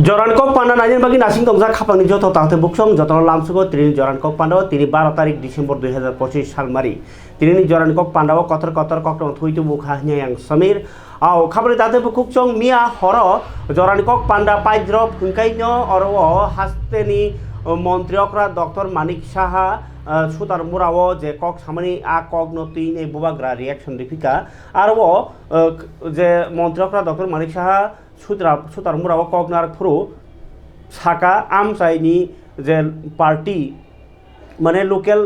Joran Kok Panda Najan bagi nasing tongsa kapang ni joto tahte buksong joto lamsugo trini Joran Kok Panda tini 12 tarik Desember 2025 साल mari tini Joran Kok Panda kotor kok tong thui tu bukhahnya yang samir au khabari tahte buksong mia horo Joran Kok Panda paidrop hungkainyo oro hasteni মন্ত্রীরা doctor Manik Saha সুতার মুরাও যে cock সামানি আ cock নতি নে বুবাগ্রা reaction দিফিকা আর ও যে মন্ত্রীরা doctor Manik Saha সুতার মুরাও cock নার ফুরু সাকা আমসাইনি যে পার্টি মানে লোকাল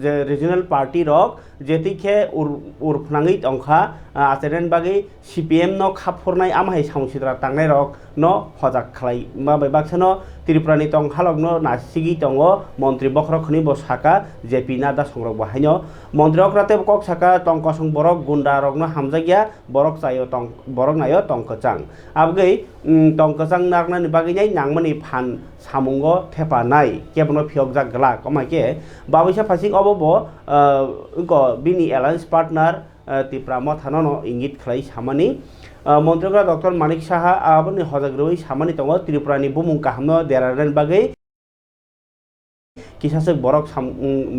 যে regional party rock যেতিকে উরফনাঙै Tankha আচেরেন বাগै CPM ন খাপফরনাय আমহাই সামসিद्रा तांनाय रक न हजाक खालाय माबाय बाक्सानो त्रिपुरानि तंखालक न नासिगि दङ मन्त्रि बख्रखनि बसाका जेपि नादा संरक बाहायनो मन्त्रि अक्राते कक साका तंकसं बरक गुन्डा रकनो हामजागिया बरक जायो बरक नायो तंकचां आबगै तंकचां नारनानि बागैनाय नांमानि फान सामुंगो थेपानाय केबनो फियक जागला कमाके बाबैसा फासिं अबबो बिनि एलायन्स पार्टनार त्रिपुरा मथानो इंगित खालाय सामानि मन्त्रीफ्रा डक्टर मानिक साहा आबनि हजाग्रबै सामानि दङ त्रिपुरानि बुमुं काहामनो देरारन बागै किसासक बरक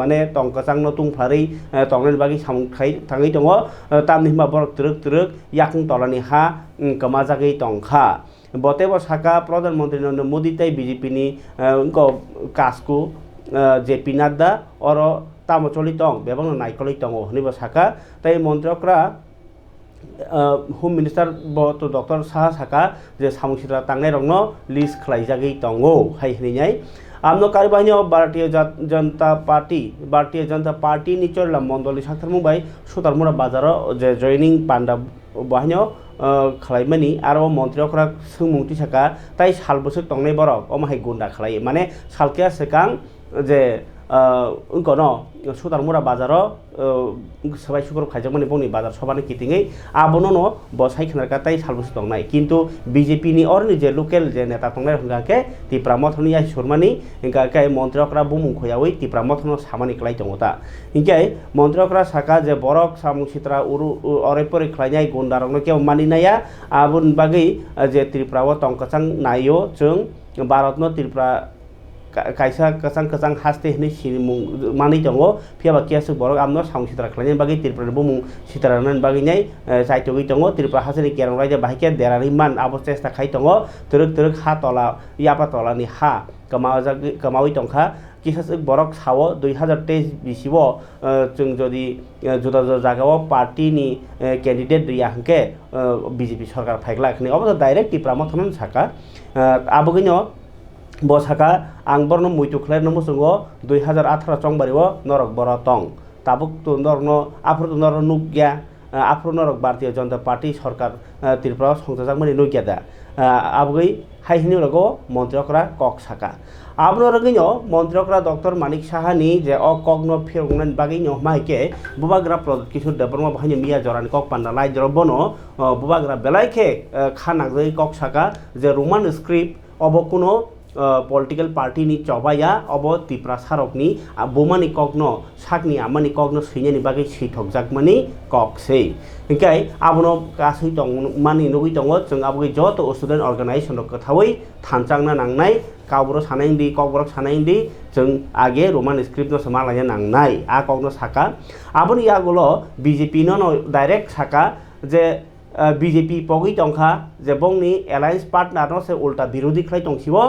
माने तंकचांनो तुंफ्लारै तंनानि बागै सामुंखाय थाङै दङ तामनिमा बरक तुरुक याकुं तलानि हा कमा जागै तंखा बतेबो साका प्रधानमन्त्री नरेन्द्र मोदी ताई बीजेपी नि कासकु जेपि नाड्डा और तामचलि तंग बेबां नायकलि तंग हनिबो साका ताई मन्त्रीफ्रा होम मिनिस्टार तो डक्टर साहा साका जे सामुंसिद्रा तांनाय रंनो लिस्ट खालायजागै दङो हाय हनिनाय आमनो कार्यबाहिनी भारतीय जनता पार्टी नि चरला मण्डलनि साक्थारमुंबाय सुतारमुरा बाजार जे जयनिं पान्डा बाहिनी खालायमानि आरो मन्त्रीफ्रा सोंमुंथि साका ताई साल बोसोर तंनाय बरक अमाहाय गुन्डा खालायो माने सालकिया सेकां जे उनकोनो सुतारमुरा बाजार सबाय सुकर खायजामानि बंनि बाजार सबानि कितिङै आबनो न बसाय खनारका ताई सालबोसो दंनाय किन्तु बीजेपी नि अरनि जे लोकेल जे नेता दंनाय हंगाके त्रिपुरा मथनि या सुरमानि हंगाके मन्त्रीफ्रा बुमुं खयावै त्रिपुरा मथनो सामानि खलाय दङता हिंकाय मन्त्रीफ्रा साका जे बरक सामुंसिद्रा उरु अरेपरे खलायनाय गुन्डारंनो के मानिनाया आबुन बागै जे त्रिपुराव तंकचां नायो जों भारतनो त्रिपुरा कायसा कचां हास्ते हनै सिमुं मानै दङ फियाबा कियासक बरक आमनो सामुंसिद्रा खलायनाय बागै त्रिपुरानि बुमुं सितारानान बागैनाय जायतगै दङ त्रिपुरा हासनि केरं रायजो बाहायके देरानि मान आबो चेष्टा खाय दङ तुरुक हा तला यापा तलानि हा कमावै दंखा किसासक बरक सावो 2023 बिसिबो जों जदि जुदा जुदा जागाव पार्टीनि कैंडिडेट रिया हंके बीजेपी सरकार फायग्ला खनि अबो डाइरेक्ट त्रिपुरा मथन साका आबगैनो बसाका आं बरनो मुइतु खलाय नमसंगो 2018 चंबारिओ नरक बर तंग ताबुक तो नरनो आफुर तो नर नुग्या आफुर नरक भारतीय जनता पार्टी सरकार त्रिपुरा संजाजाकमानि नुग्या दा आबगै हायहिनि रगो मन्त्रीफ्रा कक साका आबनो रगैनो मन्त्रीफ्रा डक्टर मानिक साहानि जे अ कगनो फिरगनान बागैनो माइके बुबाग्रा प्रोजेक्ट किशोर देबरमा बाहायनो मिया जरान कक पान्दा लाइजर बनो बुबाग्रा बेलायखे खानांजै कक साका जे रोमान स्क्रिप्ट अब कोनो पलिटिकल पार्टी नि चबाया अब त्रिपुरा सारकनि बोमानि कगनो साकनि आमानि कगनो सैनानि बागै सैथकजाकमानि ककसै हिंकाय आबनो गासै दं मानि नुगै दङ जों आबगै जत स्टुडेन्ट अर्गानाइजेशन कथावै थानचांना नांनाय कावब्रो सानायदि ककब्रक सानायदि जों आगे रोमान स्क्रिप्ट न समालाया नांनाय आ कगनो साका आबनि यागलो बीजेपी न डाइरेक्ट साका जे बीजेपी पगै दंखा जे बंनि एलायन्स पार्टनार न से उल्टा विरोधी खलाय दंसिबो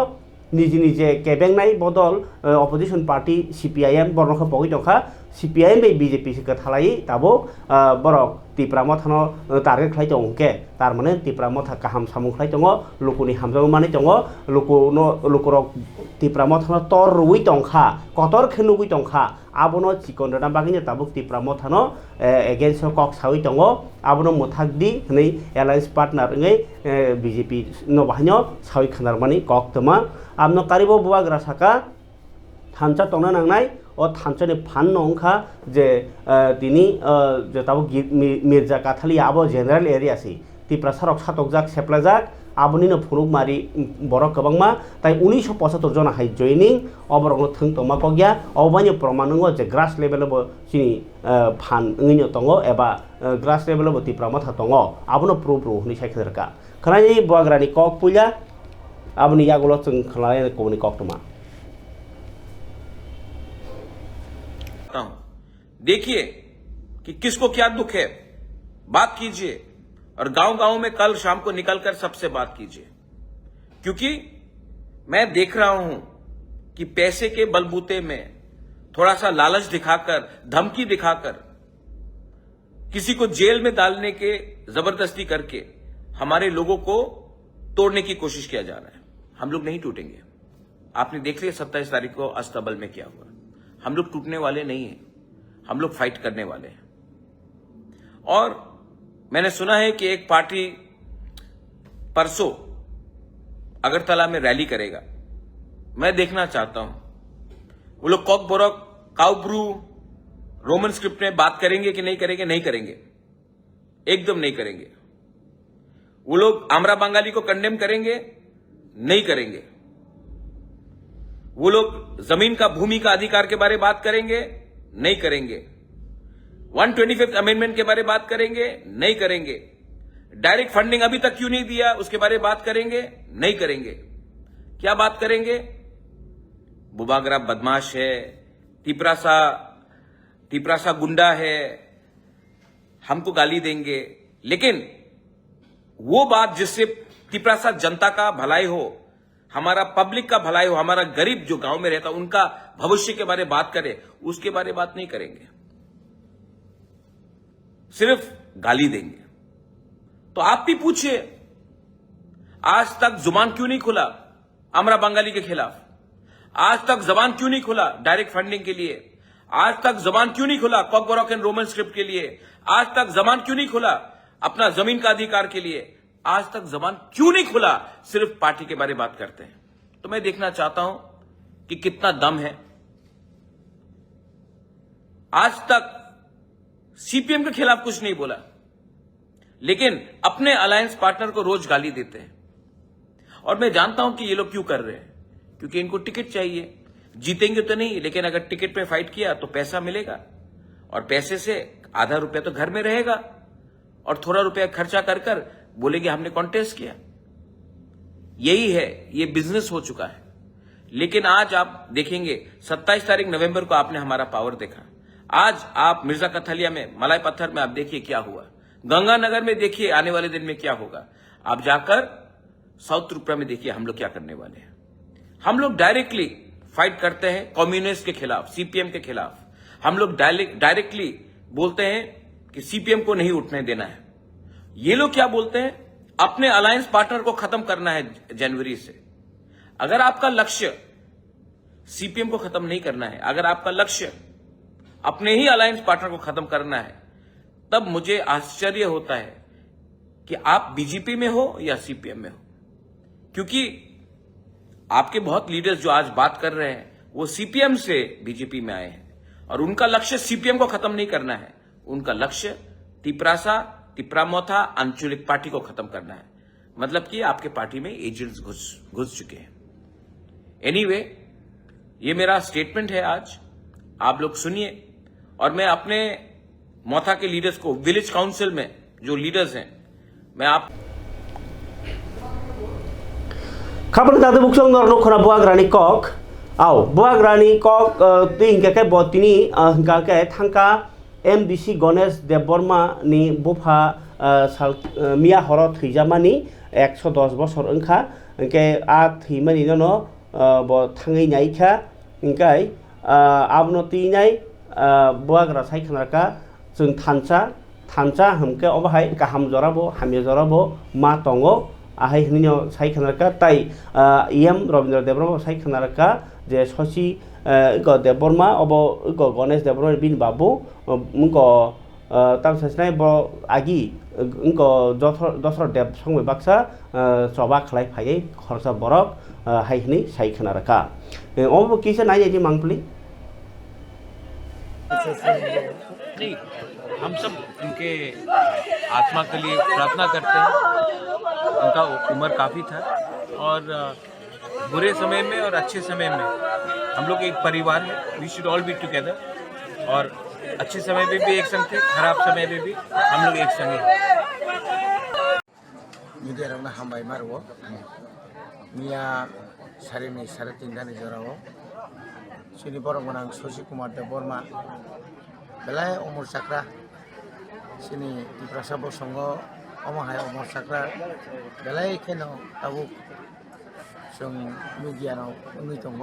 निजे केबेंनाय बदल अपोजिशन पार्टी सीपीआईएम बरनखौ पगै दंखा सीपीआईएम बे बीजेपी से थालायै दाबो बरक त्रिपुरा मथानो टार्गेट खलाय दंके तारमाने त्रिपुरा मथा काहाम सामुं खलाय दङ लोकोनि हामजाबो माने दङ लोकरक त्रिपुरा मथानो तर रुइ दंखा कतर खेनुगै दंखा आबनो चिकनडा बागैनो दाबो त्रिपुरा मथानो एगेन्स्ट कक सावै दङ आबनो मुथाकदि हनै एलायन्स पार्टनार ngै बीजेपी न बाहायनो सावै खानारमानि कक तमा आमनो कारिबो बुवाग्रा साका थानचा तंना नांनाय और थानचानि फान नंखा जे दिनी जे ताबो मिर्जा काथाली आबो जनरल एरिया सै त्रिपुरा सारक सातकजाक सेप्लाजाक आबनिनो फुरुकमारि बरक गोबांमा ताई 1975 जना हाय जयनिं अबरंनो थों तमा कगया अबानि प्रमाणंगो जे ग्रास लेभेलबो सिनि फान ngैनो दङो एबा ग्रास लेभेलबो त्रिपुरा मथा दङो आबनो प्रो हनि सायखरका खनानि बग्रानि कक पुया aboni yagulo chung khlai ko ni koktuma देखिए कि किसको क्या दुख है, बात कीजिए और गांव-गांव में कल शाम को निकलकर सबसे बात कीजिए, क्योंकि मैं देख रहा हूं कि पैसे के बलबूते में थोड़ा सा लालच दिखाकर, धमकी दिखाकर, किसी को जेल में डालने के जबरदस्ती करके हमारे लोगों को तोड़ने की कोशिश किया जा रहा है। हम लोग नहीं टूटेंगे। आपने देख लिया 27 तारीख को अस्तबल में क्या हुआ। हम लोग टूटने वाले नहीं हैं, हम लोग फाइट करने वाले हैं। और मैंने सुना है कि एक पार्टी परसों अगरतला में रैली करेगा। मैं देखना चाहता हूं वो लोग कॉक बोरक काउब्रू रोमन स्क्रिप्ट में बात करेंगे कि नहीं करेंगे। नहीं करेंगे, एकदम नहीं करेंगे। वो लोग आमरा बंगाली को कंडेम करेंगे? नहीं करेंगे। वो लोग जमीन का, भूमि का अधिकार के बारे में बात करेंगे? नहीं करेंगे। 125th अमेंडमेंट के बारे में बात करेंगे? नहीं करेंगे। डायरेक्ट फंडिंग अभी तक क्यों नहीं दिया, उसके बारे में बात करेंगे? नहीं करेंगे। क्या बात करेंगे? बुबागरा बदमाश है, तिपरासा गुंडा है, हमको गाली देंगे। लेकिन वो बात जिससे तिपरासा जनता का भलाई हो, हमारा पब्लिक का भलाई हो, हमारा गरीब जो गांव में रहता उनका भविष्य के बारे में बात करे, उसके बारे में बात नहीं करेंगे, सिर्फ गाली देंगे। तो आप भी पूछिए, आज तक जुबान क्यों नहीं खुला आमरा बंगाली के खिलाफ? आज तक जबान क्यों नहीं खुला डायरेक्ट फंडिंग के लिए? आज तक जबान क्यों नहीं खुला कॉक बोरक एंड रोमन स्क्रिप्ट के लिए? आज तक जबान क्यों नहीं खुला अपना जमीन का अधिकार के लिए? आज तक जबान क्यों नहीं खुला? सिर्फ पार्टी के बारे में बात करते हैं। तो मैं देखना चाहता हूं कि कितना दम है। आज तक सीपीएम के खिलाफ कुछ नहीं बोला, लेकिन अपने अलायंस पार्टनर को रोज गाली देते हैं। और मैं जानता हूं कि ये लोग क्यों कर रहे हैं, क्योंकि इनको टिकट चाहिए। जीतेंगे तो नहीं, लेकिन अगर टिकट पे फाइट किया तो पैसा मिलेगा, और पैसे से आधा रुपया तो घर में रहेगा, और थोड़ा रुपया खर्चा कर बोलेंगे हमने कॉन्टेस्ट किया। यही है, ये बिजनेस हो चुका है। लेकिन आज आप देखेंगे 27 तारीख नवंबर को आपने हमारा पावर देखा। आज आप मिर्जा कथलिया में, मलाई पत्थर में आप देखिए क्या हुआ। गंगानगर में देखिए आने वाले दिन में क्या होगा। आप जाकर साउथ त्रिपुरा में देखिए हम लोग क्या करने वाले हैं। हम लोग डायरेक्टली फाइट करते हैं कम्युनिस्ट के खिलाफ, सीपीएम के खिलाफ। हम लोग डायरेक्टली बोलते हैं कि सीपीएम को नहीं उठने देना है। ये लोग क्या बोलते हैं? अपने अलायंस पार्टनर को खत्म करना है जनवरी से। अगर आपका लक्ष्य सीपीएम को खत्म नहीं करना है, अगर आपका लक्ष्य अपने ही अलायंस पार्टनर को खत्म करना है, तब मुझे आश्चर्य होता है कि आप बीजेपी में हो या सीपीएम में हो। क्योंकि आपके बहुत लीडर्स जो आज बात कर रहे हैं वो सीपीएम से बीजेपी में आए हैं, और उनका लक्ष्य सीपीएम को खत्म नहीं करना है। उनका लक्ष्य तिपरामोथा आंचलिक पार्टी को खत्म करना है। मतलब कि आपके पार्टी में एजेंट्स घुस चुके हैं। एनीवे, ये मेरा स्टेटमेंट है आज, आप लोग सुनिए। और मैं अपने मोथा के लीडर्स को, विलेज काउंसिल में जो लीडर्स हैं, मैं आप खबर दादे बुक्सों नर नखरा बुआग्रानी कॉक आओ बुआग्रानी कॉक तीन के बोतिनी हंका के थंका एमडीसी गणेश देवबर्मा नि बुफा साल मिया हर थैजामानी 110 बছর ओंखा के आ थैमानि न ब थाङै नायखा इंकाय आबनो तीनाय बुआग्रा सायखनारका जों थानसा हमके अबहाय गाहाम जराबो हामि जराबो मा दङो आहै हनिनो सायखनारका ताई एम रवीन्द्र देवबर्मा सायखनारका जे ससी ग देवबर्मा अब ग गणेश देवबर्मा बिन बाबू मुको तामसासनाय ब आगि उनको दसर देव संबै बाक्सा सभा खलाय फायै खरसा बरक हायहनि सायखनारका अब किसे नाय जे मांगपली नहीं, हम सब उनके आत्मा के लिए प्रार्थना करते हैं। उनका उम्र काफ़ी था, और बुरे समय में और अच्छे समय में हम लोग एक परिवार है। We should all be together, और अच्छे समय में भी एक संग थे, खराब समय में भी हम लोग एक संग हैं। মিয়া সাড়ে 3:30 জরাও সিনি বরমনাং শশী কুমার দেব বর্মা বেলায় অমর চাকরা সিনি ত্রিপ্রাসা বসঙ্গ অমহাय অমর চাকরা বেলায় কেন তাবুক जों मिडियानाव नुयै दङ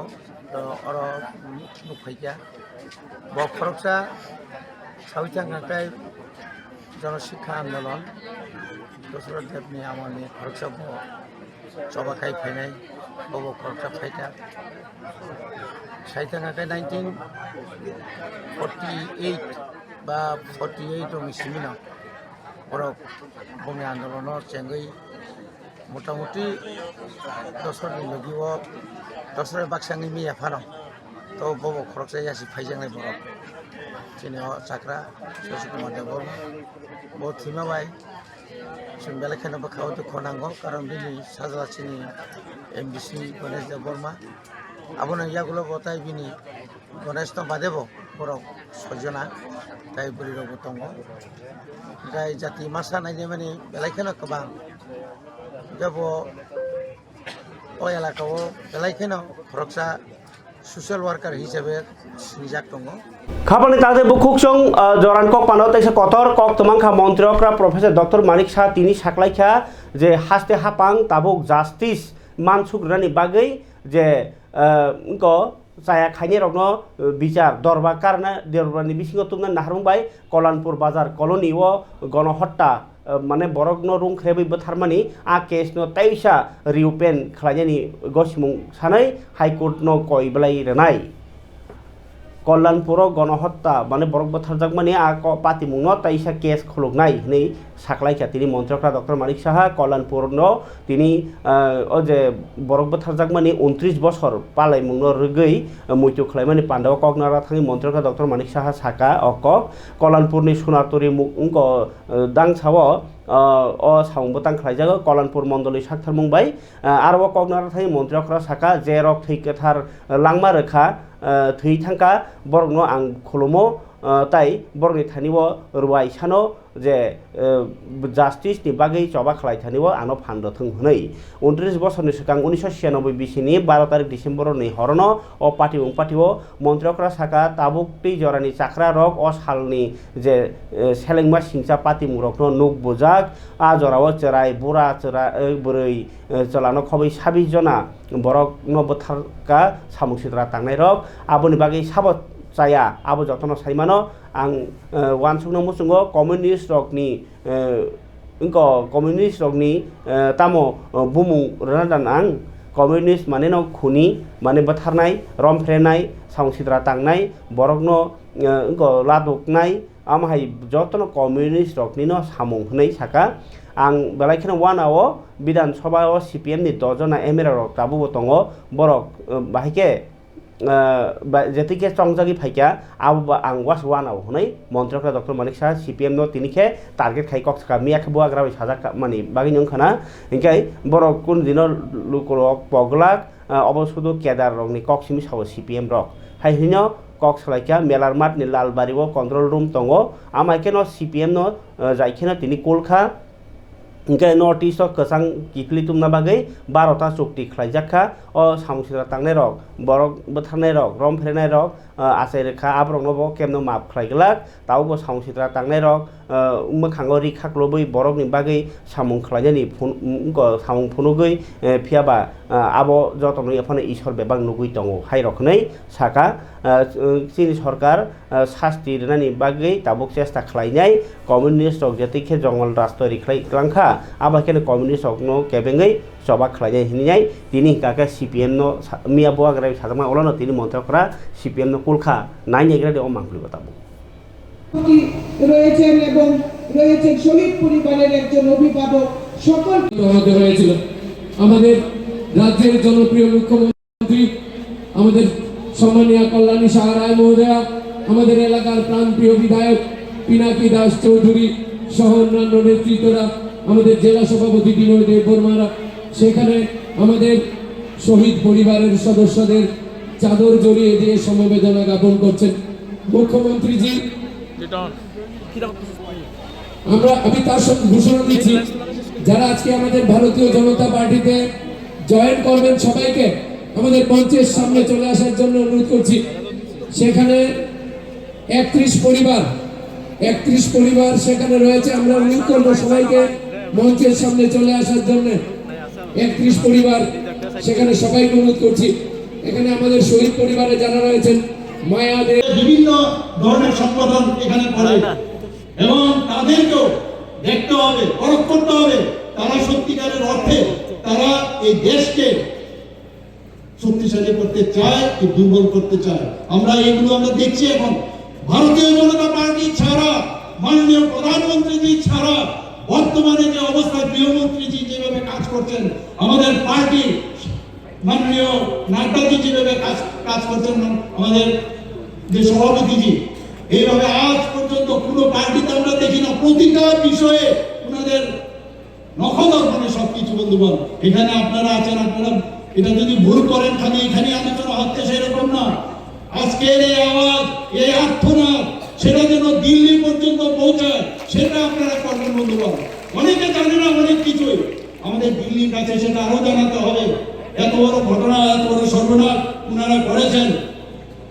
अर नुफैया ब खरकसा साविथांनिफ्राय जनशिक्षा आन्दोलन दशरथ देवनि आमोलनि खरकसा जबाखाय फैनाय बब खरकसा फायटा साहिथांनिफ्राय 1948 बा 48 मिसिमिनाव बरक भूमि आन्दोलनाव जेंगै मोटामुटी दसरनि लगिव दसर बाक्सानि मिया फानो तो बब खरकसा यासि फाइजांनाय बरक जेनेबा चाक्रा शशि कुमार देव बो थिमाबाय जों बेलेखानो बखाव दुखु नांगौ कारण बिनि साजासिनि एमबिसि गणेश देव बर्मा आबोनो यागुलो बताय बिनि गणेश तो बादेब बरक सजना ताय बुरिरबो दङ गाय जाति मासा नायने माने बेलेखानो गोबां जब ओ एलाकाव बेलायखेनो खरकसा सोशल वर्कार हिसाबै सिजाक दङ खापानि ताजे बुखुकसं जरान कक पानो तैसे कतर कक तमांखा मन्त्रियक्रा प्रोफेसर डक्टर मानिक शाह तिनि साख्लाइखा जे हास्ते हापां ताबुक जास्टिस मानसुग्रानि बागै जे इनको जाया खाइने रगनो बिचार दरबा कारना दरबानि बिसिङाव तुमना नाहारमुंबाय कलानपुर बाजार कलोनी व गणहत्या माने बरगनो रुं ख्रेबैबो थारमानि आ केसनो तैसा रिउपेन खालायनायनि गसिमुं सानै हाइकोर्ट नो कयबलाय रेनाय कल्याणपुर गणहत्या माने बरग बथारजाक माने आ पातिमुंनो तैसा केस खुलुगनाय नै साख्लाइखा तिनि मन्त्रियक्रा डक्टर मानिक शाह कल्याणपुरनो तिनि जे बरग बथारजाक माने 29 बছর पालायमुंनो रगै मयतु खालायमानि पान्डाव कगनारा थांनि मन्त्रियक्रा डक्टर मानिक शाह साका अक कल्याणपुरनि सोनारतरि मुंको दांसाव अ साउंबो तांख्लायजागो कल्याणपुर मण्डलनि साक्थार मुंबाय आरो कगनारा थांनि मन्त्रियक्रा साका जे रक थैकेथार लांमा रोखा थै थांका बरगनो आं खुलुमो ताई बरगनि थानिबो रुवाय सानो जे जास्टिस नि बागै चबा खालाय थानिबो आनो फान्द थों हनै 29 बছरनि सिगां 1996 बिसिनि 12 तारिख डिसेम्बरनि हरनो अ पाटिबो मन्त्रियक्रा साका ताबुक दै जरानि चाक्रा रक अ सालनि जे सेलेंमा सिंसा पाटिमुरकनो नुक बुजाक आ जराव चराय बुरा चरा बुरै चलानो खबै 26 जना बरक न बथारका सामुसिद्रा तांनाय रक आबोनि बागै साबत जाया आबो जतन साइमानो आं वानसुंनो मुसुंगो कम्युनिस्ट रकनि इनको कम्युनिस्ट रकनि तामो बुमुं रनादान आं कम्युनिस्ट माने न खुनि माने बथारनाय रमफ्रेनाय साउसिद्रा तांनाय बरकनो इनको लादुकनाय आमहाय जतन कम्युनिस्ट रकनि न सामुं हनै साका आं बेलायखेनो वानाव विधान सभा सीपीएम नि 10 जना एमएलए रक ताबो दङ बरक बाहायके जेतिके चंजागि फाइका आबो आं वास वानाव हनै मन्त्रियक्रा डक्टर मानिक शाह सीपीएम नो तिनिखे टार्गेट खाइ कक्सका मियाखे बुआग्रा साजा माने बागै नंखाना इनकाय बरक कुन दिनो लुकरक पगलाक अबसुदु केदार रकनि कक्सिमि साव सीपीएम रक हाय हिनो कक्सलाइका मेलारमाट नि लालबारिव कन्ट्रोल रूम दङ आमाइकेनो सीपीएम नो जायखेनो तिनि कोलखा इनके नर्थ ईस्ट कसां किखलि तुमना बागै 12टा चुक्ति खालायजाखा अ सामुसिद्रा तांनाय रक बरक बोथारनाय रक रमफ्रेनाय रक आसाय रेखा आब्रंनो केमनो माप खालायगलाक तावबो सामुसिद्रा तांनाय रक मोखाङाव रिखाख्लबै बरकनि बागै सामुं खालायनायनि सामुं फुनुगै फियाबा आबो जतन एफाने ईश्वर बेबां नुगै दङ हाय रखनै साका चीन सरकार शास्ति रनानि बागै ताबुक चेष्टा खालायनाय कम्युनिस्ट रक जेतिखे जंगल राष्ट्र रिख्लायग्लांखा आबाखेनो कम्युनिस्ट रकनो केबेङै चबा खालायनाय हिनिनाय दिनि काका सीपीएम नो मिया बुआग्रा साजामा अलानो तिनि मन्त्रियक्रा सीपीएम नो कुलखा नाइनेग्रा दे मांगलिबो ताबु রয়েছেন এবং রয়েছেন শহীদ পরিবারের একজন অভিভাবক সকল হতে হয়েছিল আমাদের রাজ্যের জনপ্রিয় মুখ্যমন্ত্রী আমাদের সম্মানীয় কল্যাণী শাহ রায় মহোদয়া আমাদের এলাকার প্রাণপ্রিয় বিধায়ক পিনাকি দাস চৌধুরী সহ অন্যান্য নেতৃত্বরা আমাদের জেলা সভাপতি বিনয় দেব বর্মারা সেখানে আমাদের শহীদ পরিবারের সদস্যদের চাদর জড়িয়ে দিয়ে সমবেদনা জ্ঞাপন করছেন মুখ্যমন্ত্রীজি আমি তার সঙ্গে ঘোষণা দিচ্ছি যারা আজকে আমাদের ভারতীয় জনতা পার্টিতে জয়েন করবেন সবাইকে আমাদের মঞ্চের সামনে চলে আসার জন্য অনুরোধ করছি। সেখানে 31 পরিবার সেখানে রয়েছে। আমরা অনুরোধ করবো সবাইকে মঞ্চের সামনে চলে আসার জন্য। 31 পরিবার সেখানে সবাইকে অনুরোধ করছি। এখানে আমাদের শহীদ পরিবারে যারা রয়েছেন মায়াদের বিভিন্ন ধরনের সংগঠন এখানে করে এবং তাদেরকেও দেখতে হবে, পরখ করতে হবে তারা সত্যিকারের অর্থে তারা এই দেশকে শক্তিশালী করতে চায় কি দুর্বল করতে চায়। আমরা দেখছি এখন ভারতীয় জনতা পার্টি ছাড়া, মাননীয় প্রধানমন্ত্রীজি ছাড়া বর্তমানে যে অবস্থা, গৃহমন্ত্রীজি যেভাবে কাজ করছেন, আমাদের পার্টি মাননীয় নাড্ডাজি যেভাবে কাজ করছেন, আমাদের যে সভাপতিজি, এইভাবে আজ পর্যন্ত কোনো পার্টিতে আমরা দেখি না। প্রতিটা বিষয়ে ওনাদের নখদর্পণে সবকিছু। বন্ধুগণ, এখানে আপনারা আছেন, আপনারা এটা যদি ভুল করেন খালি এখানে আলোচনা হচ্ছে সেরকম না। আজকের এই আওয়াজ, এই আর্তনাদ সেটা যেন দিল্লি পর্যন্ত পৌঁছায়, সেটা আপনারা করবেন বন্ধুগণ। অনেকে জানে না অনেক কিছুই, আমাদের দিল্লির কাছে সেটা আরো জানাতে হবে। এত বড় ঘটনা, এত বড় সর্বনাশ ওনারা করেছেন।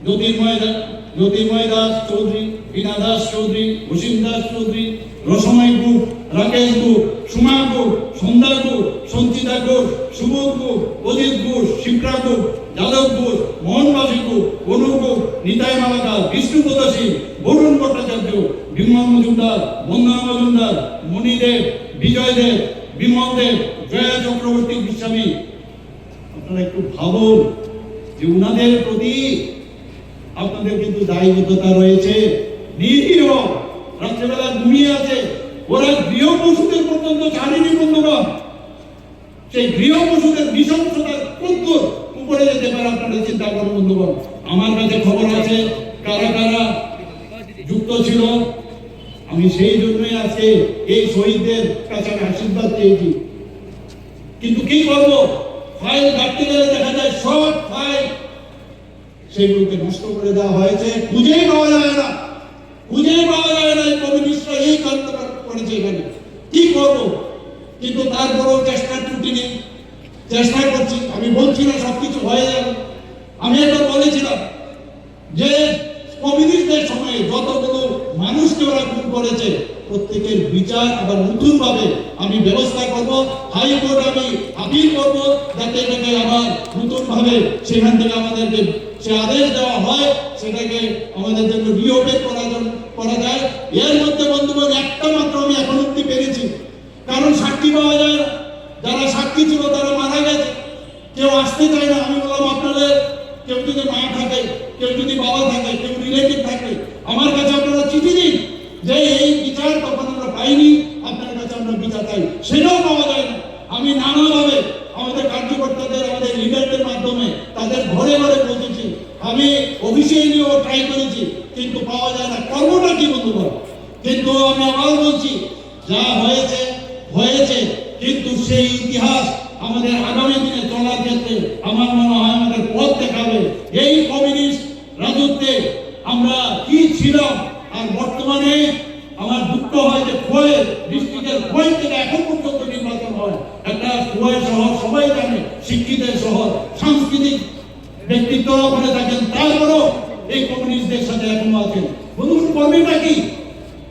জ্যোতির্ময় দাস চৌধুরী, বীণা দাস চৌধুরী, অসীম দাস চৌধুরী, রসময় গুপ, রাকেশ গুপ, সুমা গুপ, সন্ধ্যা গুপ, সঞ্চিতা ঘোষ, সুবোধ গুপ, অজিত ঘোষ, শিপ্রা গুপ, যাদব ঘোষ, মোহনবাসী গুপ, অনু গুপ, নিতাই মালাকার, বিষ্ণুপদ সিং, বরুণ ভট্টাচার্য, বিমল মজুমদার, বন্দনা মজুমদার, মণিদেব, বিজয় দেব, বিমল দেব, জয়া চক্রবর্তী গোস্বামী। আপনারা একটু ভাবুন যে উনাদের প্রতি আপনাদের কিন্তু দায়বদ্ধতা রয়েছে। নিরীহ রাত্রেবেলা ঘুমিয়ে আছে, ওরা গৃহ পশুদের পর্যন্ত ছাড়েনি বন্ধুগণ। সেই গৃহ পশুদের নৃশংসতার কদ্দূর উপরে যেতে পারে আপনারা চিন্তা করুন বন্ধুগণ। আমার কাছে খবর আছে কারা কারা যুক্ত ছিল। আমি সেই জন্যই আজকে এই শহীদদের কাছে আমি আশীর্বাদ চেয়েছি। কিন্তু কি করবো, ফাইল ঘাটতে গেলে দেখা যায় সব ফাইল সেগুলোকে নষ্ট করে দেওয়া হয়েছে। খুঁজেই পাওয়া যায় না এই কমিউনিস্টরা এই কাণ্ড করেছে এখানে। কি করবো, কিন্তু তারপরেও চেষ্টার ত্রুটি নেই, চেষ্টা করছি। আমি বলছি না সবকিছু হয়ে যাবে। আমি এটা বলেছিলাম যে কমিউনিস্টদের সময়ে যতগুলো মানুষকে ওরা খুন করেছে প্রত্যেকের বিচার আবার নতুন ভাবে আমি ব্যবস্থা করব। হাইকোর্ট আমি আপিল করব যাতে এটাকে আবার নতুন ভাবে সেখান থেকে আমাদেরকে সে আদেশ দেওয়া হয়, সেটাকে আমাদের জন্য রিওপেন করা যায়। এর মধ্যে বন্ধুগণ একটা মাত্র আমি এখন অব্দি পেরেছি, কারণ সাক্ষী পাওয়া যায় না। যারা সাক্ষী ছিল তারা মারা গেছে, কেউ আসতে চায় না। আমি বললাম আপনাদের কেউ যদি মা থাকে, কেউ যদি বাবা থাকে, কেউ রিলেটিভ থাকে, আমার কাছে আপনারা চিঠি দিন যে এই বিচার তখন আমরা পাইনি, আপনার কাছে আমরা বিচার চাই। সেটাও পাওয়া যায় না। আমি নানাভাবে আমাদের কার্যকর্তাদের, আমাদের লিডারদের মাধ্যমে তাদের ঘরে ঘরে পৌঁছেছি, আমি অফিসিয়ালিও ট্রাই করেছি, কিন্তু পাওয়া যায় না। কর্মটা কি বন্ধুগণ? কিন্তু আমি আবার বলছি, যা হয়েছে হয়েছে, কিন্তু সেই ইতিহাস আমাদের আগামী দিনে চলার ক্ষেত্রে আমার মনে হয় আমাদের পথ দেখাবে। এই কমিউনিস্ট রাজত্বে আমরা কি ছিলাম, আর বর্তমানে আমার দুঃখ হয় যে খোয়ে ডিস্ট্রিক্টের খোয়ে থেকে এখন পর্যন্ত নির্বাচন হয়। একটা খোয়ে শহর, সবাই জানে, শিক্ষিতের শহর, সাংস্কৃতিক ব্যক্তিত্ব ওখানে থাকেন, তারপরেও এই কমিউনিস্টদের সাথে এখনো আছেন। বন্ধুগণ, কর্মীটা কি?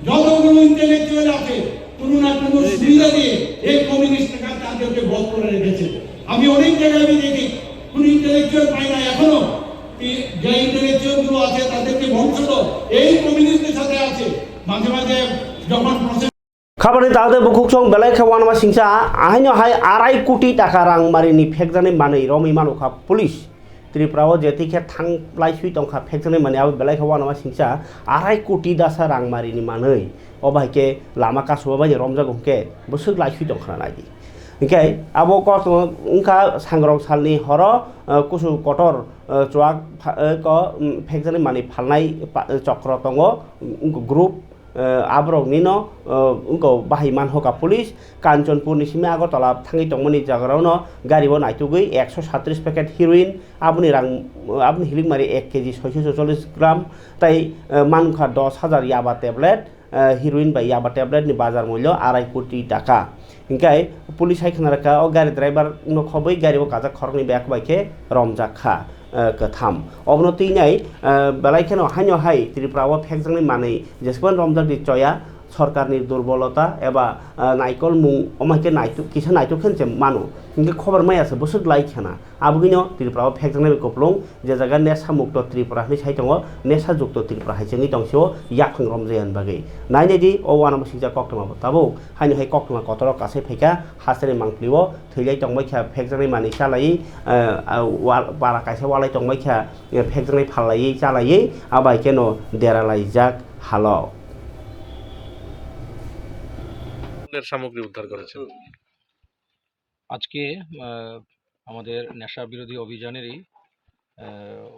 যতগুলো ইন্টেলেকচুয়াল আছে কোনো না কোনো সুবিধা দিয়ে এই কমিউনিস্টরা তাদেরকে বধ করে রেখেছে। আমি অনেক জায়গায় আমি দেখি কোন ইন্টেলেকচুয়াল পাই না এখনো। যে ইন্টেলেকচুয়াল গুলো আছে তাদেরকে বংশধ এই কমিউনিস্টের সাথে আছে। মাঝে মাঝে যখন খাবারनि दादे बुकुकसं बेलाय खेवानमा सिंसा आहायनो हाय 2.5 कोटी टाका रां मारिनि फेकजानाय मानै रमै मानुखा पुलिस त्रिपुराव जेतिखे थांलाय सुइ तंखा फेकजानाय माने आबो बेलाय खेवानमा सिंसा 2.5 कोटी दासा रां मारिनि मानै अबायके लामा कासुवा बाय रमजा गंके बसुक लाय सुइ तंखा नायदि ओंखाय आबो कत उनखा सांग्रं सालनि हर कुसु कटर चुवाक क फेकजानाय माने फालनाय चक्र दङ ग्रुप आब्रक निनो उनको बाहिमान होका पुलिस कांचनपुर निसिमे आगरतला थांगि तंगमनि जागारावनो गारिबो नायतुगै 137 पैकेट हिरोइन आबुनि हिलिंग मारि 1 केजी 644 ग्राम ताई मानखा 10,000 याबा टेबलेट হিরোইন বা ইয়াবা ট্যাবলেটনি বাজার মূল্য 2.5 কোটি টাকা হিংকাই পুলিশ হাইখানা রাখা ও গাড়ি ড্রাইভার খবই গাড়ি ও কাজা খরনি ব্যাক বাইকে রমজাখা কাথাম অবনতি নাই বেলাইখানো হাইনো হাই ত্রিপুরা ও ফেকজাंनि मानै जेसेबां रमजान चया सरकारनि दुर्बलता एबा नायकल मुं अमाइके नायतु किसा नायतु खेनसे मानु इनके खबर मायासो बोसोर लाइखाना आबुगिनो त्रिपुरा फेकजांनि कपलं जे जागा नेसा मुक्त त्रिपुरा नि साइतंग नेसा जुक्त त्रिपुरा हाइजोंनि दंसेओ याखं रमजान बागै नायनेदि ओ वानाम सिजा कक्टमा ताबो हाइनो हाइ कक्टमा कतर कासे फैका हासरे मांक्लिओ थैलाय तंबायखा फेकजांनि मानि चालायै बारा कासे वालाय तंबायखा फेकजांनि फालायै चालायै आबाइकेनो देरालाइजाक हालाव সামগ্রী উদ্ধার করেছেন আজকে আমাদের নেশা বিরোধী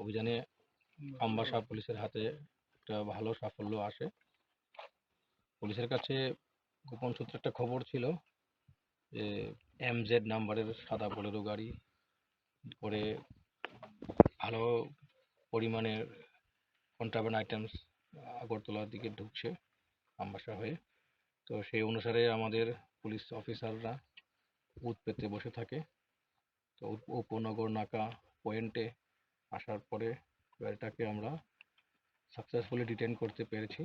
অভিযানে আমবাসা পুলিশের হাতে একটা ভালো সাফল্য আসে। পুলিশের কাছে গোপন সূত্রে একটা খবর ছিল যে MZ নাম্বারের সাদা বোলেরো গাড়ি করে ভালো পরিমাণের কন্ট্রাব্যান্ড আইটেমস আগরতলার দিকে ঢুকছে আমবাসা হয়ে। তো সেই অনুসারে আমাদের পুলিশ অফিসাররা বুথ পেতে বসে থাকে। তো উপনগর নাকা পয়েন্টে আসার পরে গাড়িটাকে আমরা সাকসেসফুলি ডিটেন করতে পেরেছি।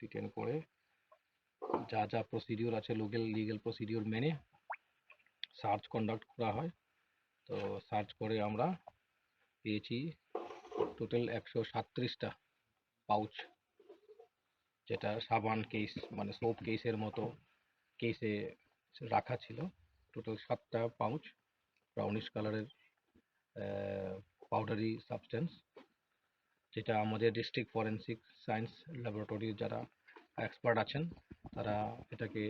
ডিটেন করে যা যা প্রসিডিওর আছে লিগ্যাল প্রসিডিওর মেনে সার্চ কন্ডাক্ট করা হয়। তো সার্চ করে আমরা পেয়েছি টোটাল 137টা পাউচ, যেটা সাবান কেস মানে সোপ কেসের মতো কেসে রাখা ছিল। টোটাল 7টা পাউচ ব্রাউনিশ কালারের পাউডারি সাবস্টেন্স, যেটা আমাদের ডিস্ট্রিক্ট ফরেন্সিক সায়েন্স ল্যাবরেটরির যারা এক্সপার্ট আছেন তারা এটাকে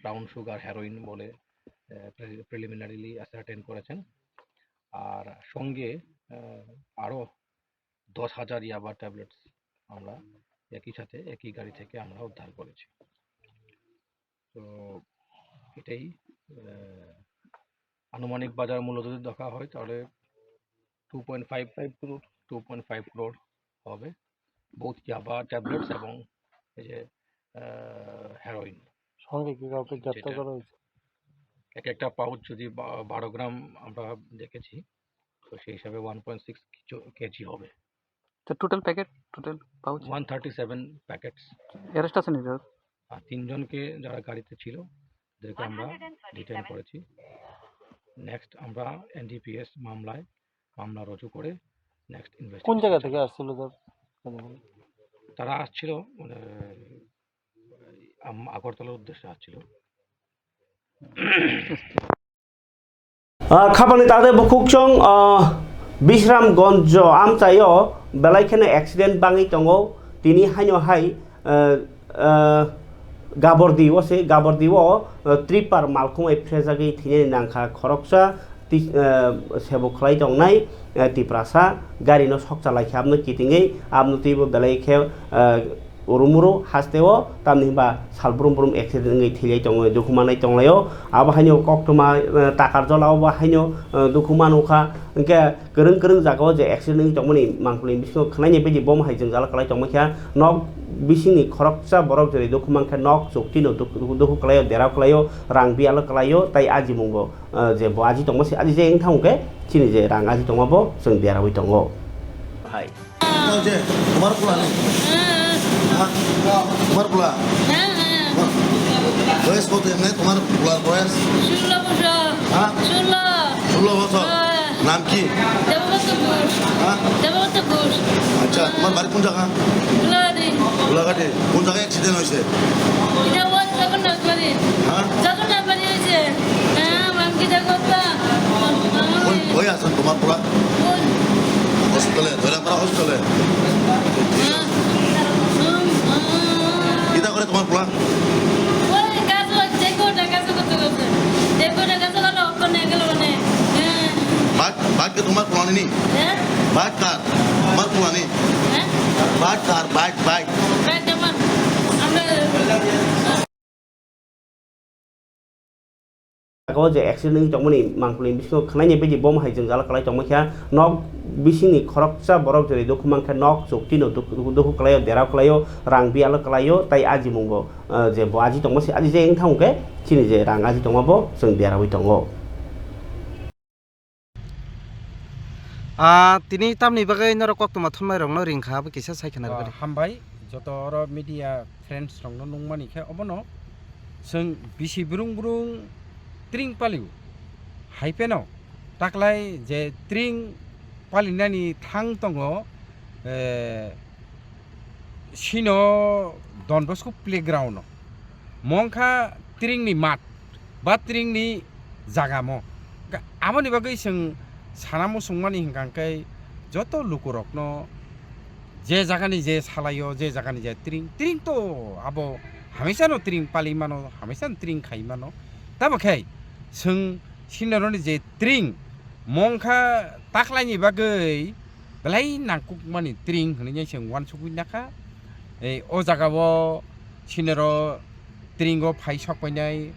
ব্রাউন সুগার হেরোইন বলে প্রিলিমিনারিলি অ্যাসার্টেন করেছেন। আর সঙ্গে আরও 10,000 ইয়াবা ট্যাবলেটস আমরা একই সাথে একই গাড়ি থেকে আমরা উদ্ধার করেছি। তো এটাই আনুমানিক বাজার মূল্য যদি দেখা হয় তাহলে 2.5 crore হবে, বোথ ইয়াবা ট্যাবলেটস এবং এই যে হেরোইন। সঙ্গে কি কাউকে গ্রেফতার করা হয়েছে? একটা পাউচ যদি 12 গ্রাম আমরা দেখেছি, তো সেই হিসাবে 1.6 কেজি হবে। Total pouch 137 packets. অ্যারেস্ট আছে নাকি? 3 জনকে যারা গাড়িতে ছিল তাদেরকে আমরা ডিটেইন করেছি। নেক্সট আমরা NDPS মামলা রুজু করে নেক্সট ইনভেস্টিগেশন। কোন জায়গা থেকে আসছিল তারা আসছিল মানে আগরতলার উদ্দেশ্যে আসছিল। খাবানি তাদের বকুকচং বিশ্রামগঞ্জ আমচায় বেলাইখানে एक्सीडेंट बाङै दङ दिनै हाइनो हाइ गाबरदिव त्रिपार मालखुङै फ्रेजागै थैनाय नांखा खरकसा सेबो खलाय दंनाय तिप्रासा गारिनो सकचालाय खाबनो किटिङै आबनो तिबो बेलाइखे उरुमुरु हास्तेओ तामनिबा सालब्रुम ब्रुम एक्सीडेंट थैलाय दङ दुखुमानाय दंलायो आबाहायनो कक्टमा टाकार जलाव बाहायनो दुखुमानुखा इनके गोरों जागाव जे एक्सीडेंट दंमोनि मांखुलि बिसिनो खनायनि बायदि बम हायजों जाला कलाय दंमोखा नक बिसिनि खरकसा बरक जेरै दुखुमानखा नक जक्तिनो दुखु कलायो देरा कलायो रां बियालो कलायो ताइ आजि मुंगो जे आजि दंमोसि आजि जे थांगे चिनि जे रां आजि दंमाबो जों देरावै दङ हाय যে তোমার পোলা নেই তোমার পোলা বয়স কত এমনি তোমার পোলার বয়স 16 বছর। হ্যাঁ 16 বছর। নাম কি? দেবব্রত ঘোষ। আচ্ছা তোমার বাড়ি কোন জায়গা? গোলাঘাটে। কোন জায়গায় অ্যাক্সিডেন্ট হয়েছে? জগন্নাথ বাড়ি। হ্যাঁ জগন্নাথ বাড়ি হয়েছে। হ্যাঁ মামকি জগত্তা ওই আছেন তোমার পোলা হসপিটালে ধরে আমরা হসপিটালে কিটা করে তোমার পোলা? বাঘকে তোমার পোলা নেই? বাঘ কার? তোমার পোলা নেই? বাঘ কার? বাঘ Ko je accident tong mani mangkuli bisingo khnai beji bom hai jeng jala kalai tong makha nok bisini khoroksa borok jeri dok mangkha nok choktino dok kalayo dera kalayo rang bialo kalayo tai aji mungbo je bo aji tong masi aji je eng thang ke chini je rang aji tong bo jeng dera wi tongo Tini tamni bagai noro kok tuma thumai rong no ring kha kisa saikhanar bari hambai joto ro media friends rong no nungmani khe obono sing bisi burung burung tring paliu haipeno taklai je tring palinani thang tongo sino Don Bosco playground no mongkha tring ni mat ba tring ni jaga mo amoni bagai sing sanamo sungmani hingkangkai joto lukurok no je jagani je salayo je jagani je tring to abo hamisa no tring pali mano hamisa tring khai mano tabo khai sing sinoroni je tring mongkha taklaini bagai belai nangkuk mani tring hne sing wan sugui naka ei o jagao sinoro tringo phai sokpainai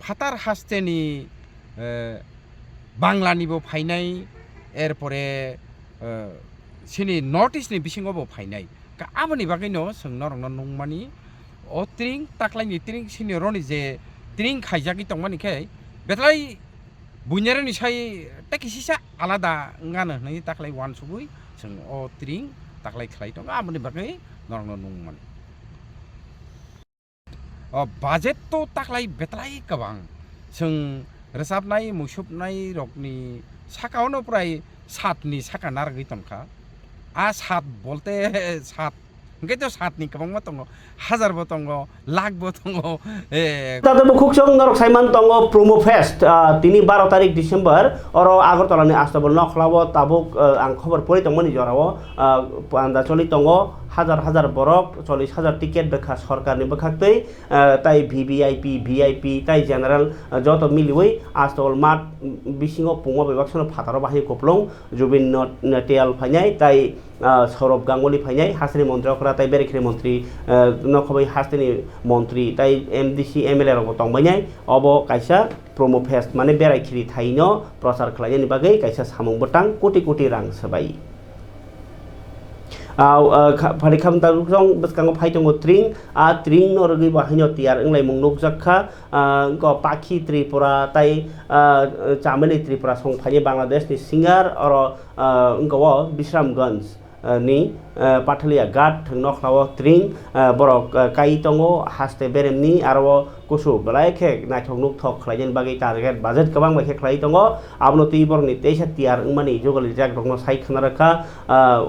fatar hasteni Bangla nibo phainai erpore sini notice ni bisingo bo phainai ka amoni bagai no sing norong no nungmani o tring taklai tring sini roni je tring khaijaki tongmani khai betlai bunyarani sai takisisa alada ngana nei taklai wan sugui sing o tring taklai khlai tong amoni bagai norong no nungmani o budget to taklai betlai kabang sing resapnai musupnai rokni sakaono prai satni saka nargui tongkha a sat bolte sat engke to satni kabangma tongo hajar bo tongo lakh bo tongo Tata bukhuk norok saiman tongo promo fest tini 12 tarik Desember oro Agartala ni astabol nokhlawo tabuk ang khobor pori tongmani jorao anda choli tongo হাজার বরক 40,000 ticket বেখা সরকারনি বেখাক্তই তাই VVIP VIP তাই general যত মিলিওই আস্তল মাঠ বিসিং পুঙ্গ বিভাগসন ফাতার বাহি কপলং জুবিন টেয়াল ফাইনাই তাই সৌরভ গাঙ্গুলি ফাইনাই হাসিনি মন্ত্রীরা তাই বেরেখিনি মন্ত্রী নখবই হাসিনি মন্ত্রী তাই এমডিসি এমএলএ রব তংবাইনাই অব কাইসা প্রমো ফেস্ট মানে বেরাইখিরি থাইনো প্রচার খালাইনি বাগै কাইসা সামুং বটাং কোটি কোটি রাং সবাই Parikam tarung beskango phaitong tring tring norgi bahino tiar englai mungnuk jakha ko pakhi Tripura tai chamani Tripura song phai Bangladesh ni singer oro ngko Bisramganj ni Pathalia Ghat nokhlawo tring borok kai tongo haste beremni aro kusu belai khe naithoknuk thok khlaijen bagi target budget kabang bai khe khlai tongo abno tibor ni teisa tiar mani jogali jak rokno sai khana rakha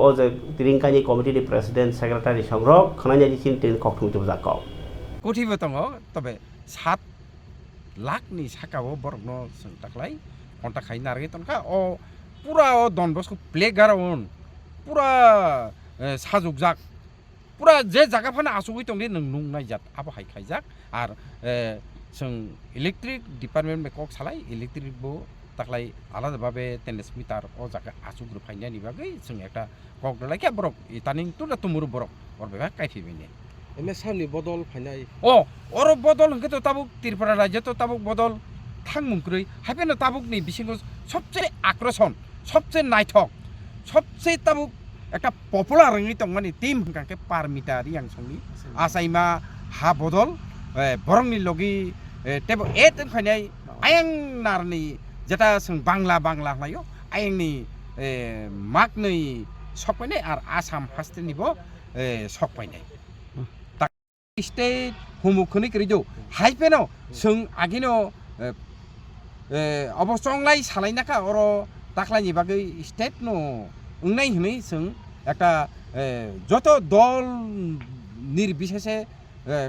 o je tring kani committee ni president secretary songrok khananya ni chin tin kokthum tu jakok kothi bo tongo tobe 7 lakh ni sakao borokno sing taklai konta khai nargi tonka o pura o Don Bosco playground pura sajukjak pura je jaga phana asugui tongni nungnai jat abo hai khaijak ar sing electric department be kok salai electric bo taklai alada babe transmitter o jaga asugru phaina ni bagai sing ekta kok dalai ke borok itaning tuna tumuru borok or beba kaifi bine eme samni bodol phainai o oro bodol hingke to tabuk Tripura rajya to tabuk bodol thangmungkrui haipeno tabuk ni bisingo sobche akroson sobche naithok sobche tabuk একটা popular রঙি তংমানি team কাকে পার মিটার yang songni asaima ha bodol borongni logi tebo et khainai ayang narni jeta sing bangla hlayo ayangni maknei sokpainai ar asam hasteni bo sokpainai tak state humukhoni krijo haipeno sing agino obosonglai salainaka oro taklani bagai state no ungnai hni sing একটা যত দল নির্বিশেষে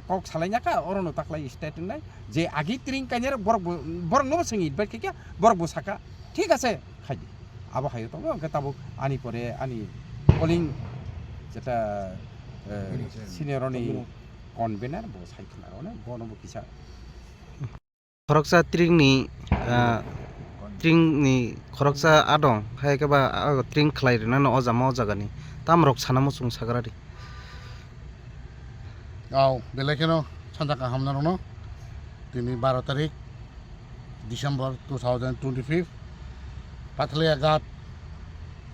cock সালাইনাকা অরণ তাকলাই state নাই যে আগি ত্রিং কাইনার বরং no সঙ্গী ইটবাই কিয়া বরং বসাকা ঠিক আছে খাই আবো হাইও তো ওকে তাবো আনি পরে আনি কলিং যেটা সিনিয়রনি কনভেনার বো সাইখনা রনে বনবো কিসা খরকসা tringni khoroksa adong haike ba tring khlai rena no oja mo jagani tamrok sanamo chung sagrari aw belekeno sanjaka hamnarono tini 12 tarik December 2025 Pathliagat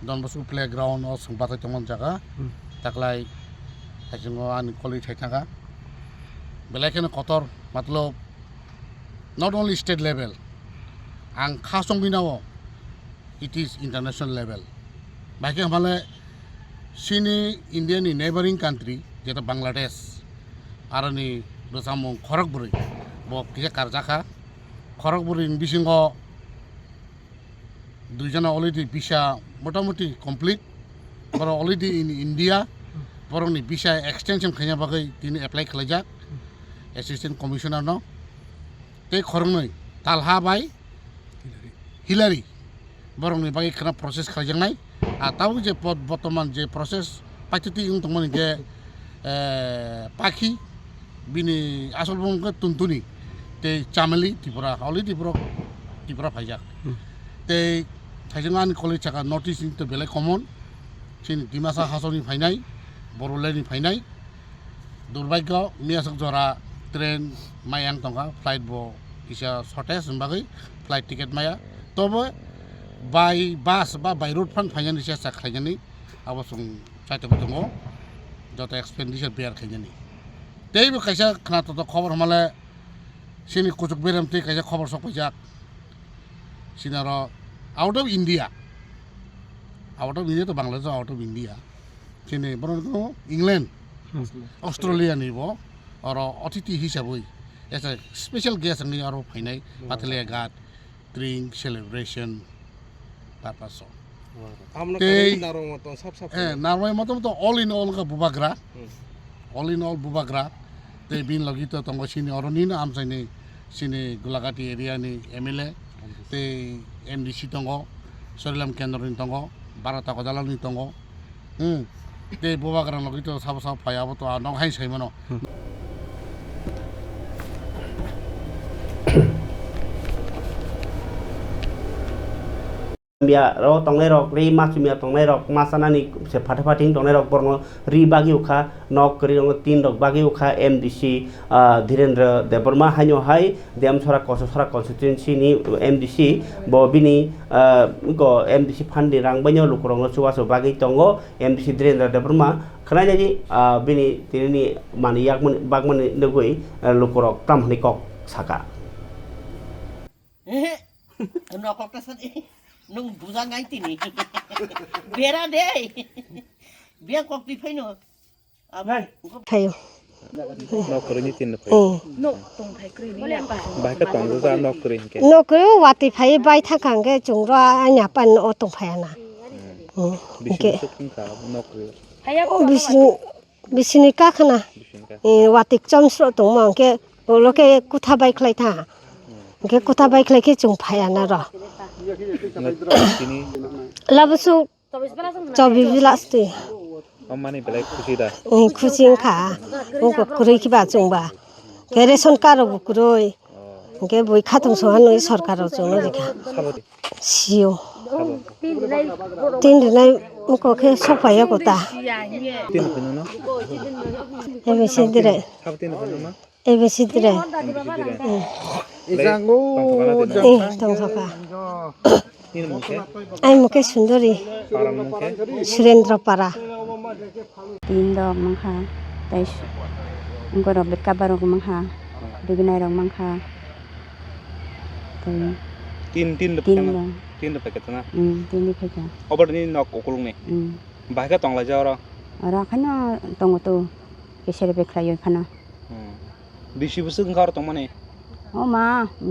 Don Bosco Playground o Sungbatai Tongman jaga taklai hasingo an college haitanga belakena kotor matlab not only state level ang khasong binawo it is international level baike hamale sini Indian neighboring country jeta Bangladesh arani rosamong Khoragpuri bo kise karjaka Khoragpuri bisingo দুইজনা already visa মোটামুটি complete বড় already in India বরংনি visa extension খাইনা বাগৈ তিনি apply খালাইজাক assistant commissioner ন তে খরংनै তালহা by Hillary বরংনি বাগৈ খানা প্রসেস খাইজাংনাই আর তাও যে বর্তমান যে প্রসেস পাইতুতি ইং তংমানি যে পাখি বিনি আসল বংকে তুনতুনি তে চামেলি ত্রিপুরা অলরেডি ত্রিপুরা ফাইজাক তে থাইজোঙান কলেজ চাকা নর্থ ইস্ট ইন্ট বেলেগ কমন চিনি ডিমাসা হাসনি ফাইনাই বড়লেনি ফাইনাই দুর্ভাগ্য মিয়াসক জরা ট্রেন মায়াং টঙ্কা ফ্লাইট ব কিসা শর্টেজ বাগৈ ফ্লাইট টিকেট মায়া তবে বাই বাস বা বাই রোড ফান ফাইনানি চেষ্টা খাইজানি আবসং চাইতে দङ যত এক্সপেন্ডিচার বেয়ার খাইজানি তেইবো কাইসা খানাত খবর হমালে সিনি কুচুক বেরামতে কাইসা খবর সপাইজাক সিনার out of India to Bangladesh out of India sini boro England Australia ni bo aro otiti hisaboi as a special guest ni aro phainai Pathliagat drink celebration purpose amna narong moton sap narong moton to all in all ka bubagra te bin lagi to tongo sini aro ni na am sini Gulagati area ni MLA te MDC tongo Sorilam Kendro ni tongo Barata Kodalam ni tongo te bubagra lagi to sab phaya bo to nong hai sai mano Bia ro tongnai rok ri masumia tongnai rok masanani se phathapating tongnai rok borno ri bagi ukha nok kri rong tin rok bagi ukha MDC Dhirendra Deborma hanyo hai Demsora Kososora constituency ni MDC bo bini go MDC phandi rang banyo lukurong suwaso bagi tongo MDC Dhirendra Deborma khana jadi bini tinini mani yakman bagmani negoi lukurok tamhni kok saka nokok tasan nung buza ngai tini bera deh biar kok di phai no thầy nok kuri ni tin na phai no tong thầy kri ni ba bai ka tong ra nok kuri ke no kri wati phai bai tha khang ge chung ra anya pan o tong phai na ke ka nok kuri bisini ka khana wati chom sro tong mang ke lo ke kutha bai khlai tha ke kutha bai khlai ke chung phai na ra labusu 24 lasti amani belai khushi da khushi kha ko kuroi ki ba chung ba ke ration card bu kuroi ke boi khatung so hanoi sarkar ro chung rekha sio tin dinai ko ke sophaya ko ta tin phino no ebe sidire sab tin phino no ebe sidire isango tong saka tin mukhe ai muke sundori param mukhe Surendra Para tin dog mangha tai ngoro bet kabar ko mangha dignai rong mangha tin paket na tin di phaja obar ni nok okulung ne bai ka tong la jaw ro ara khana tong to kesere be khlai khana bisi busuk ngar tong mane o ma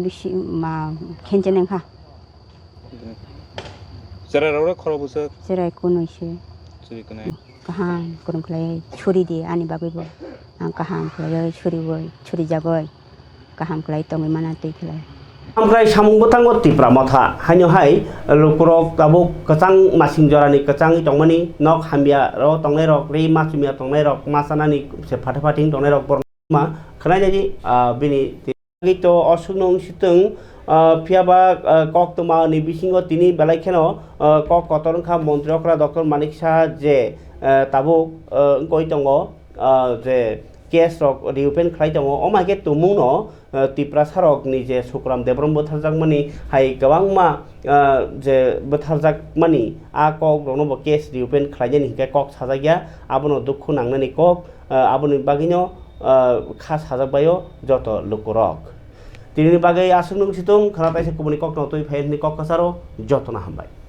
bisi ma khenjene kha jara ro khoro busuk serai kunoi se suri kone kaham kurung khlai churi di ani bagoi bo kaham khlai churi boi churi jagoi kaham khlai tong mana tei khlai Amrai samung botang tipra motha hanyo hai lukurok tabuk kacang masing jorani kacang tongmani nok hambia ro tongnai rok ri masumia tongnai rok masanani se phathapating tongnai rok borma khana jadi bini to osunong siteng phiaba kok tuma ni bisingo tini belai kheno kok kotorongkha mantri okra Dr. Manik Saha je tabuk koi tongo je case rok reopen khlai tongo omage tumung no Tipra सारकनि जे सुकुराम देब्रम बोथारजाकमानि हाय गोबांमा जे बोथारजाकमानि आ कक रंनोबो case रिओपेन खालायनायनि हिंखे कक साजागिया आबोनो दुखु नांनानै कक आबोनि बागिनो खा साजाकबायो जत लुकुरक तिनि बागै आसुक नंसितुं खाना ताइसे कुबुनि कक नतुइ फाइननि कक कासारो जतना हामबाय।